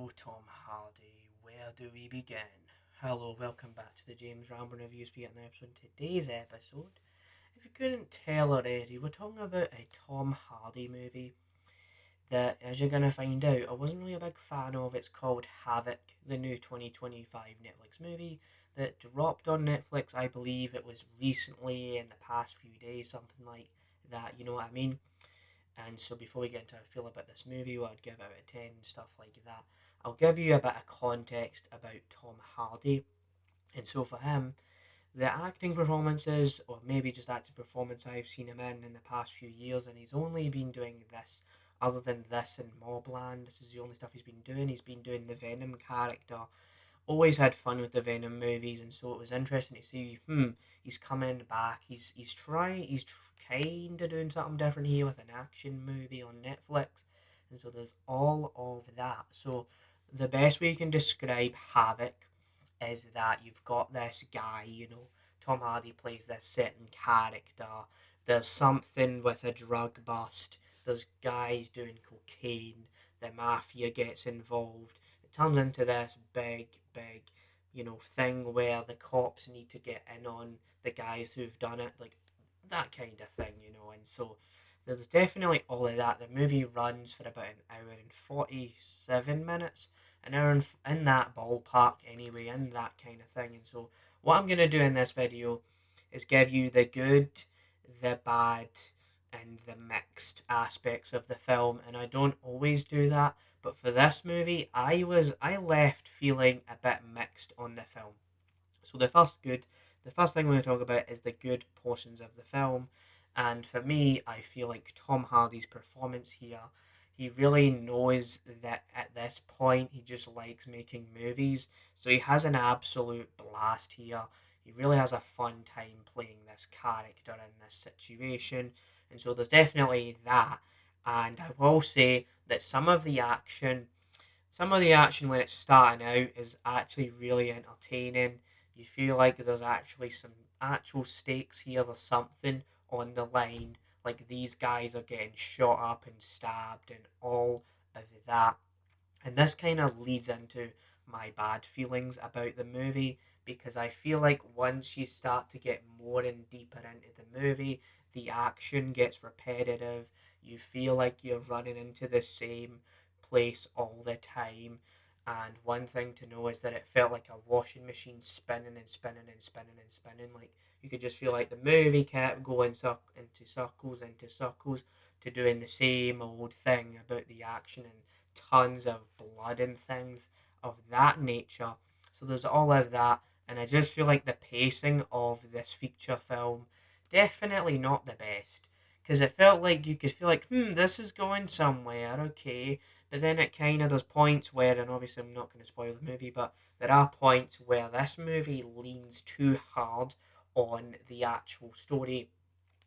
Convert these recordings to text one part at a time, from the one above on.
Oh, Tom Hardy, where do we begin? Hello, welcome back to the James Ramble Reviews for yet another episode. Today's episode, if you couldn't tell already, we're talking about a Tom Hardy movie that, as you're going to find out, I wasn't really a big fan of. It's called Havoc, the new 2025 Netflix movie that dropped on Netflix. I believe it was recently in the past few days, something like that, you know what I mean? And so before we get into how I feel about this movie, what I'd give out of 10, stuff like that, I'll give you a bit of context about Tom Hardy. And so for him, the acting performances, or maybe just acting performance I've seen him in the past few years, and he's only been doing this, other than this and Mobland, this is the only stuff he's been doing. He's been doing the Venom character, always had fun with the Venom movies, and so it was interesting to see. He's coming back. He's trying. Kind of doing something different here with an action movie on Netflix, and so there's all of that. So the best way you can describe Havoc is that you've got this guy. Tom Hardy plays this certain character. There's something with a drug bust. There's guys doing cocaine. The mafia gets involved. It turns into this big, thing where the cops need to get in on the guys who've done it, like that kind of thing. And so there's definitely all of that. The movie runs for about an hour and 47 minutes, an hour in that ballpark anyway, in that kind of thing. And so what I'm going to do in this video is give you the good, the bad, and the mixed aspects of the film. And I don't always do that, but for this movie, I left feeling a bit mixed on the film. So the first thing we're going to talk about is the good portions of the film. And for me, I feel like Tom Hardy's performance here, he really knows that at this point he just likes making movies. So he has an absolute blast here. He really has a fun time playing this character in this situation. And so there's definitely that. And I will say that some of the action when it's starting out is actually really entertaining. You feel like there's actually some actual stakes here. There's something on the line. Like these guys are getting shot up and stabbed and all of that. And this kind of leads into my bad feelings about the movie because I feel like once you start to get more and deeper into the movie, the action gets repetitive. You feel like you're running into the same place all the time. And one thing to know is that it felt like a washing machine spinning and spinning and spinning and spinning. Like you could just feel like the movie kept going into circles to doing the same old thing about the action and tons of blood and things of that nature. So there's all of that, and I just feel like the pacing of this feature film definitely not the best because it felt like you could feel like, this is going somewhere, okay. But then it kind of there's points where, and obviously I'm not going to spoil the movie, but there are points where this movie leans too hard on the actual story,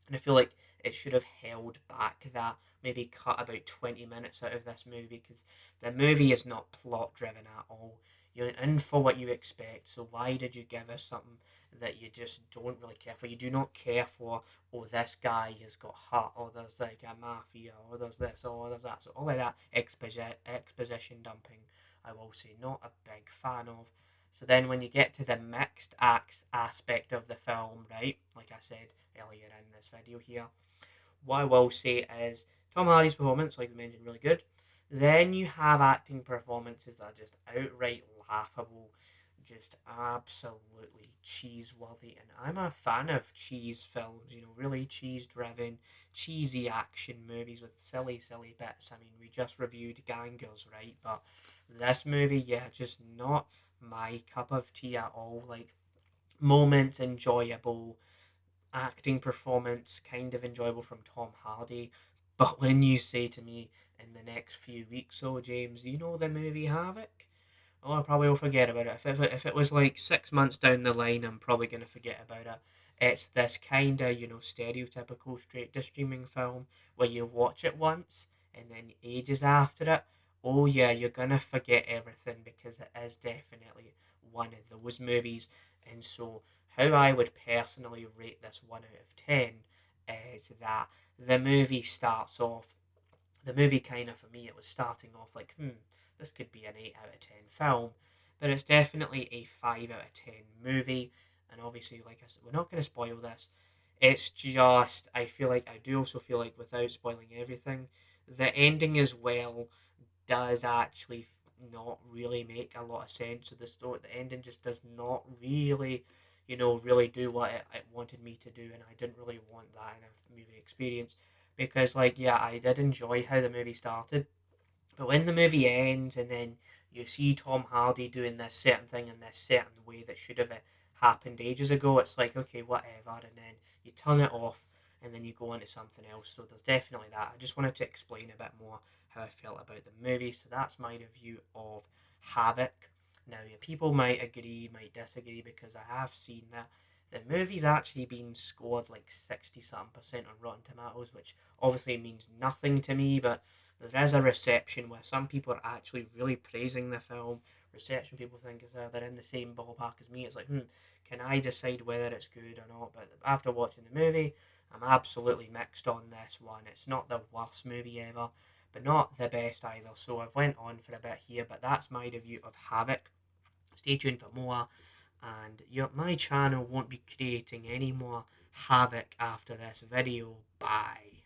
and I feel like it should have held back that, maybe cut about 20 minutes out of this movie because the movie is not plot driven at all. You're in for what you expect, so why did you give us something that you just don't really care for? You do not care for, oh, this guy has got hurt, or there's like a mafia, or there's this, or there's that. So all of that exposition dumping, I will say, not a big fan of. So then when you get to the mixed acts aspect of the film, right, like I said earlier in this video here, what I will say is Tom Hardy's performance, like we mentioned, really good. Then you have acting performances that are just outright laughable, just absolutely cheese worthy. And I'm a fan of cheese films, really cheese driven, cheesy action movies with silly bits. I mean, we just reviewed Gangers, right? But this movie, yeah, just not my cup of tea at all. Like, moments enjoyable, acting performance kind of enjoyable from Tom Hardy. But when you say to me in the next few weeks, oh, James, you know the movie Havoc? Oh, I probably will forget about it. If it was like 6 months down the line, I'm probably going to forget about it. It's this kind of, stereotypical straight to streaming film where you watch it once and then ages after it, oh yeah, you're going to forget everything because it is definitely one of those movies. And so, how I would personally rate this 1 out of 10 is that the movie starts off, the movie kind of, for me, it was starting off like, this could be an 8 out of 10 film, but it's definitely a 5 out of 10 movie. And obviously, like I said, we're not going to spoil this. It's just, I feel like, I do also feel like, without spoiling everything, the ending as well does actually not really make a lot of sense. So the story, the ending just does not really, really do what it wanted me to do, and I didn't really want that in a movie experience. Because, like, yeah, I did enjoy how the movie started, but when the movie ends and then you see Tom Hardy doing this certain thing in this certain way that should have happened ages ago, it's like, okay, whatever, and then you turn it off and then you go into something else. So there's definitely that. I just wanted to explain a bit more how I felt about the movie. So that's my review of Havoc. Now, yeah, people might agree, might disagree, because I have seen that the movie's actually been scored like 60 something percent on Rotten Tomatoes, which obviously means nothing to me, but there is a reception where some people are actually really praising the film. Reception people think is they're in the same ballpark as me. It's like, can I decide whether it's good or not? But after watching the movie, I'm absolutely mixed on this one. It's not the worst movie ever, but not the best either. So I've went on for a bit here, but that's my review of Havoc. Stay tuned for more, and my channel won't be creating any more Havoc after this video. Bye.